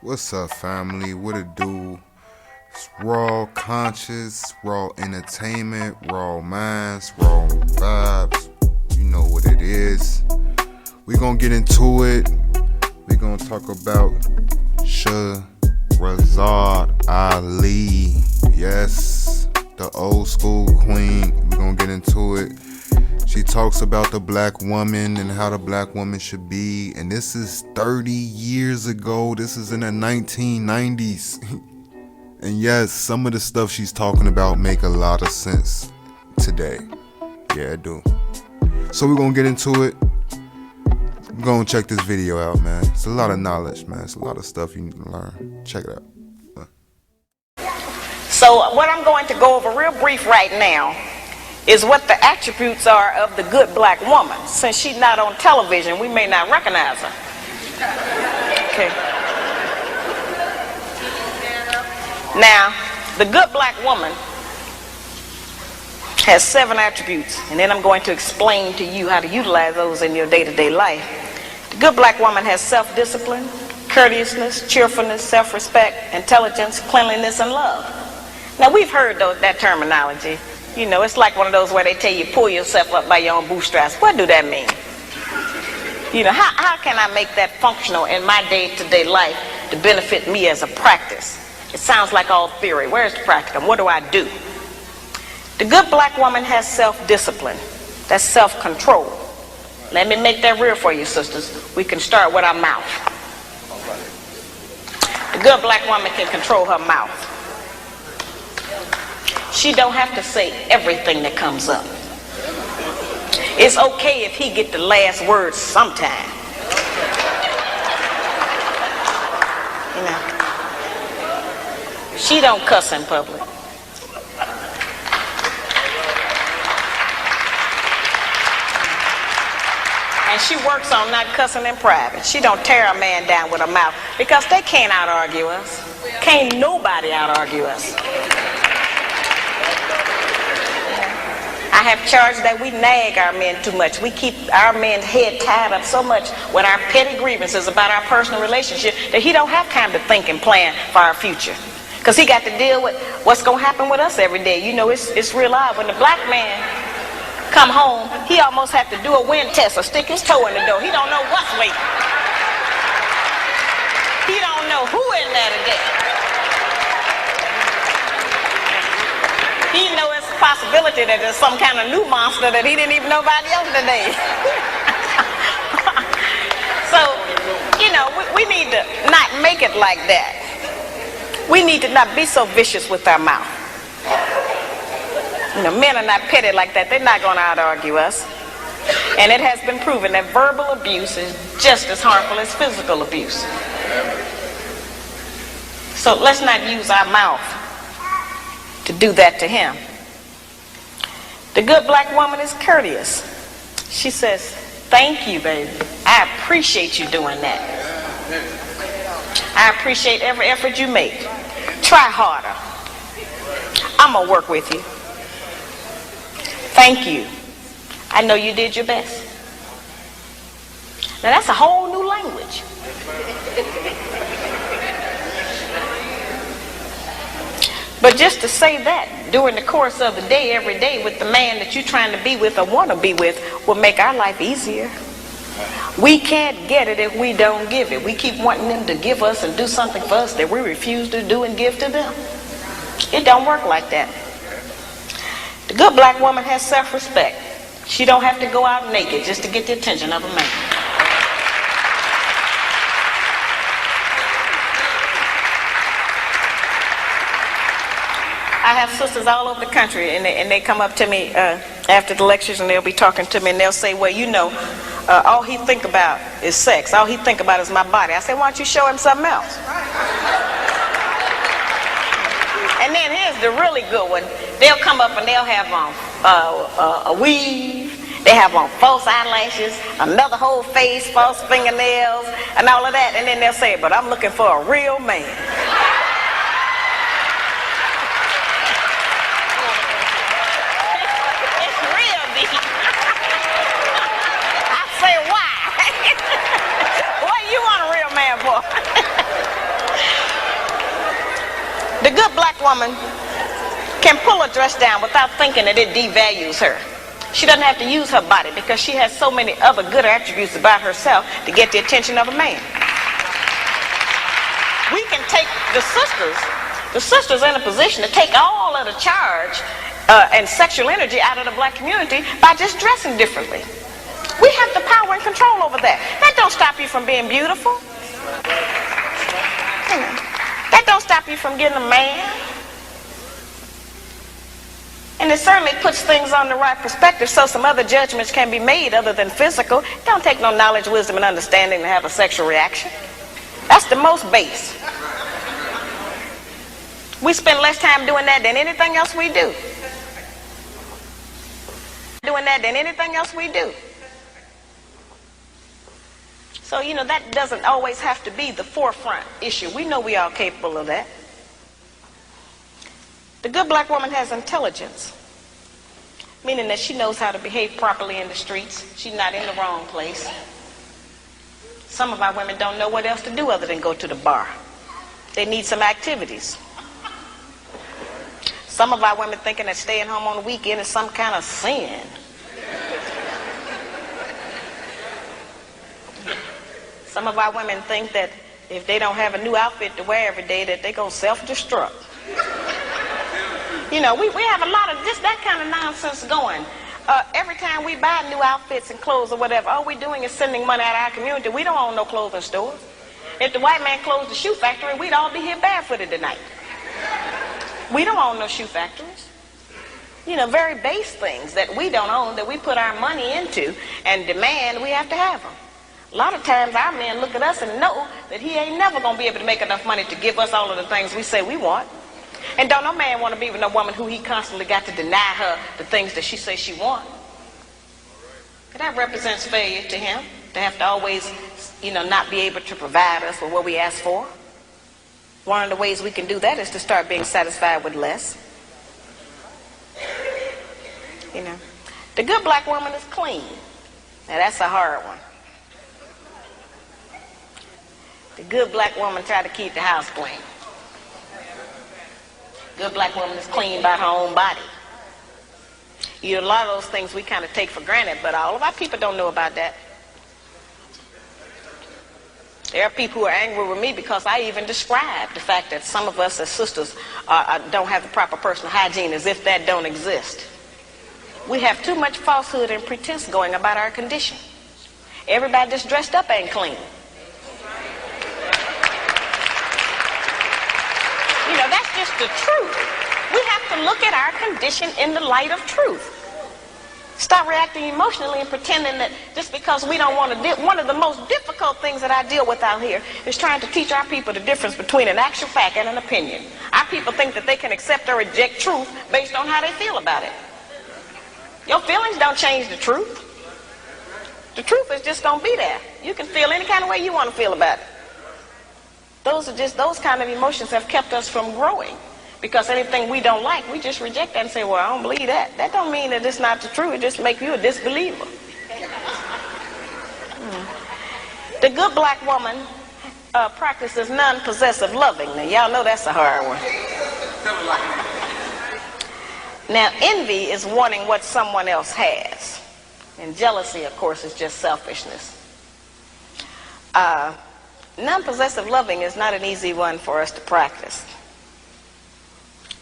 What's up, family? What it do? It's raw conscious, raw entertainment, raw minds, raw vibes. You know what it is. We gonna get into it. We gonna talk about Shahrazad Ali. Yes, the old school queen. We gonna get into it. She talks about the black woman and how the black woman should be. And this is 30 years ago. This is in the 1990s. And yes, some of the stuff she's talking about make a lot of sense today. Yeah, it do. So we're gonna get into it. We're gonna check this video out, man. It's a lot of knowledge, man. It's a lot of stuff you need to learn. Check it out. So what I'm going to go over real brief right now is what the attributes are of the good black woman. Since she's not on television, we may not recognize her. Okay. Now, the good black woman has 7 attributes, and then I'm going to explain to you how to utilize those in your day-to-day life. The good black woman has self-discipline, courteousness, cheerfulness, self-respect, intelligence, cleanliness, and love. Now, we've heard that terminology. You know, it's like one of those where they tell you pull yourself up by your own bootstraps. What do that mean? You know, how can I make that functional in my day-to-day life to benefit me as a practice? It sounds like all theory. Where's the practicum? What do I do? The good black woman has self-discipline. That's self-control. Let me make that real for you, sisters. We can start with our mouth. The good black woman can control her mouth. She don't have to say everything that comes up. It's okay if he get the last word sometime. You know. She don't cuss in public. And she works on not cussing in private. She don't tear a man down with her mouth because they can't out-argue us. Can't nobody out-argue us. I have charged that we nag our men too much. We keep our men's head tied up so much with our petty grievances about our personal relationship that he don't have time to think and plan for our future. Because he got to deal with what's going to happen with us every day. You know, it's real odd. When the black man come home, he almost have to do a wind test or stick his toe in the door. He don't know what's waiting. He don't know who in there today. He know it's a possibility that there's some kind of new monster that he didn't even know about yesterday. So, you know, we need to not make it like that. We need to not be so vicious with our mouth. You know, men are not petty like that. They're not going to out-argue us. And it has been proven that verbal abuse is just as harmful as physical abuse. So let's not use our mouth to do that to him. The good black woman is courteous. She says, thank you, baby. I appreciate you doing that. I appreciate every effort you make. Try harder. I'm going to work with you. Thank you. I know you did your best. Now that's a whole new language. But just to say that during the course of the day, every day, with the man that you're trying to be with or want to be with, will make our life easier. We can't get it if we don't give it. We keep wanting them to give us and do something for us that we refuse to do and give to them. It don't work like that. The good black woman has self-respect. She don't have to go out naked just to get the attention of a man. I have sisters all over the country, and they come up to me after the lectures, and they'll be talking to me, and they'll say, well, you know, all he think about is sex. All he think about is my body. I say, why don't you show him something else? And then here's the really good one. They'll come up and they'll have on a weave. They have on false eyelashes, another whole face, false fingernails, and all of that. And then they'll say, but I'm looking for a real man. It's real deep. I say, why? What do you want a real man for? The good black woman can pull a dress down without thinking that it devalues her. She doesn't have to use her body because she has so many other good attributes about herself to get the attention of a man. We can take the sisters in a position to take all of the charge and sexual energy out of the black community by just dressing differently. We have the power and control over that. That don't stop you from being beautiful. That don't stop you from getting a man. And it certainly puts things on the right perspective so some other judgments can be made other than physical. It don't take no knowledge, wisdom, and understanding to have a sexual reaction. That's the most base. We spend less time doing that than anything else we do. So, you know, that doesn't always have to be the forefront issue. We know we are capable of that. The good black woman has intelligence, meaning that she knows how to behave properly in the streets. She's not in the wrong place. Some of our women don't know what else to do other than go to the bar. They need some activities. Some of our women thinking that staying home on the weekend is some kind of sin. Some of our women think that if they don't have a new outfit to wear every day, that they're going to self-destruct. You know, we have a lot of just that kind of nonsense going. Every time we buy new outfits and clothes or whatever, all we're doing is sending money out of our community. We don't own no clothing stores. If the white man closed the shoe factory, we'd all be here barefooted tonight. We don't own no shoe factories. You know, very base things that we don't own, that we put our money into and demand we have to have them. A lot of times our men look at us and know that he ain't never going to be able to make enough money to give us all of the things we say we want. And don't no man want to be with no woman who he constantly got to deny her the things that she says she wants. That represents failure to him, to have to always, you know, not be able to provide us with what we ask for. One of the ways we can do that is to start being satisfied with less. You know, the good black woman is clean. Now that's a hard one. The good black woman try to keep the house clean. Good black woman is clean by her own body. You know, a lot of those things we kind of take for granted, but all of our people don't know about that. There are people who are angry with me because I even describe the fact that some of us as sisters don't have the proper personal hygiene, as if that don't exist. We have too much falsehood and pretense going about our condition. Everybody that's dressed up ain't clean. You know, that's just the truth. We have to look at our condition in the light of truth. Stop reacting emotionally and pretending that just because we don't want to deal. One of the most difficult things that I deal with out here is trying to teach our people the difference between an actual fact and an opinion. Our people think that they can accept or reject truth based on how they feel about it. Your feelings don't change the truth. The truth is just going to be there. You can feel any kind of way you want to feel about it. Those kind of emotions have kept us from growing. Because anything we don't like, we just reject that and say, well, I don't believe that. That don't mean that it's not the truth. It just makes you a disbeliever. The good black woman practices non-possessive loving. Now, y'all know that's a hard one. Now, envy is wanting what someone else has. And jealousy, of course, is just selfishness. Non-possessive loving is not an easy one for us to practice.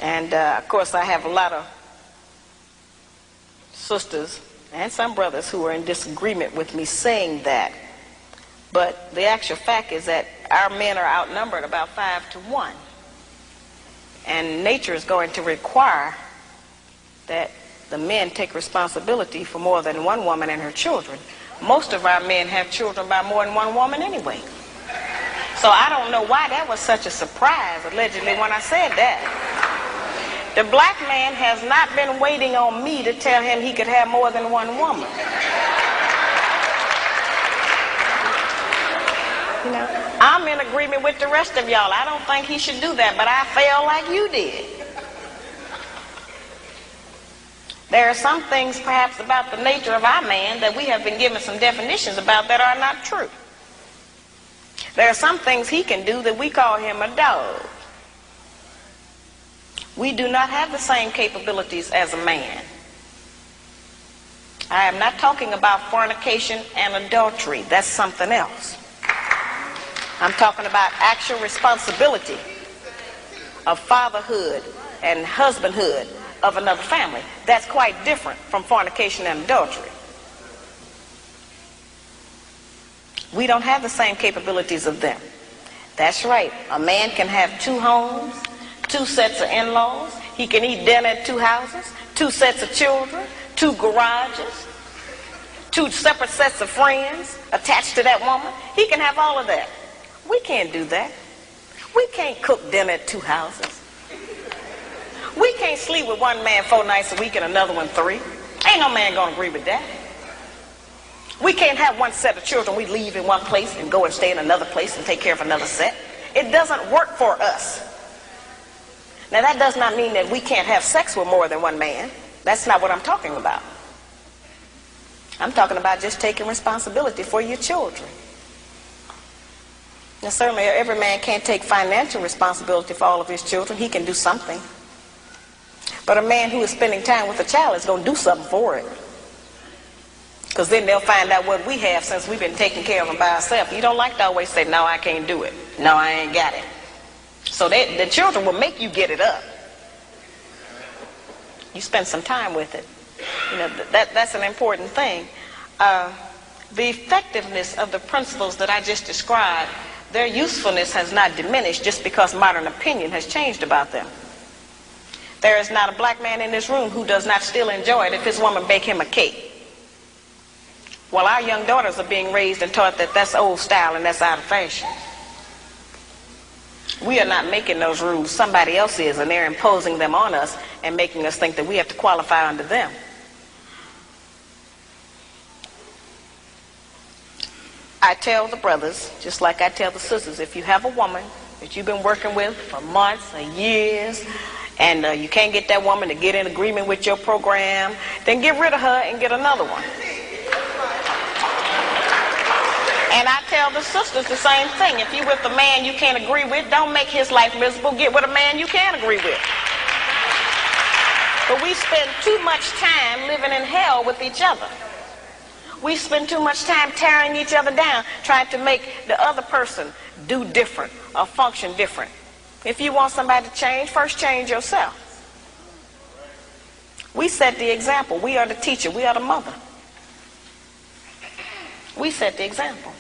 And, of course, I have a lot of sisters and some brothers who are in disagreement with me saying that. But the actual fact is that our men are outnumbered about 5 to 1. And nature is going to require that the men take responsibility for more than one woman and her children. Most of our men have children by more than one woman anyway. So I don't know why that was such a surprise, allegedly, when I said that. The black man has not been waiting on me to tell him he could have more than one woman. You know, I'm in agreement with the rest of y'all. I don't think he should do that, but I feel like you did. There are some things perhaps about the nature of our man that we have been given some definitions about that are not true. There are some things he can do that we call him a dog. We do not have the same capabilities as a man. I am not talking about fornication and adultery. That's something else. I'm talking about actual responsibility of fatherhood and husbandhood of another family. That's quite different from fornication and adultery. We don't have the same capabilities of them. That's right. A man can have 2 homes, 2 sets of in-laws. He can eat dinner at 2 houses, 2 sets of children, 2 garages, 2 separate sets of friends attached to that woman. He can have all of that. We can't do that. We can't cook dinner at 2 houses. We can't sleep with one man 4 nights a week and another one 3. Ain't no man gonna agree with that. We can't have 1 set of children we leave in one place and go and stay in another place and take care of another set. It doesn't work for us. Now that does not mean that we can't have sex with more than 1 man. That's not what I'm talking about. I'm talking about just taking responsibility for your children. Now certainly every man can't take financial responsibility for all of his children. He can do something. But a man who is spending time with a child is going to do something for it. Because then they'll find out what we have since we've been taking care of them by ourselves. You don't like to always say, no, I can't do it. No, I ain't got it. So the children will make you get it up. You spend some time with it. You know, that's an important thing. The effectiveness of the principles that I just described, their usefulness has not diminished just because modern opinion has changed about them. There is not a black man in this room who does not still enjoy it if his woman bake him a cake. Well, our young daughters are being raised and taught that that's old style and that's out of fashion. We are not making those rules. Somebody else is, and they're imposing them on us and making us think that we have to qualify under them. I tell the brothers, just like I tell the sisters, if you have a woman that you've been working with for months or years, and you can't get that woman to get in agreement with your program, then get rid of her and get another one. And I tell the sisters the same thing. If you're with a man you can't agree with, don't make his life miserable. Get with a man you can agree with. But we spend too much time living in hell with each other. We spend too much time tearing each other down, trying to make the other person do different or function different. If you want somebody to change, first change yourself. We set the example. We are the teacher. We are the mother. We set the example.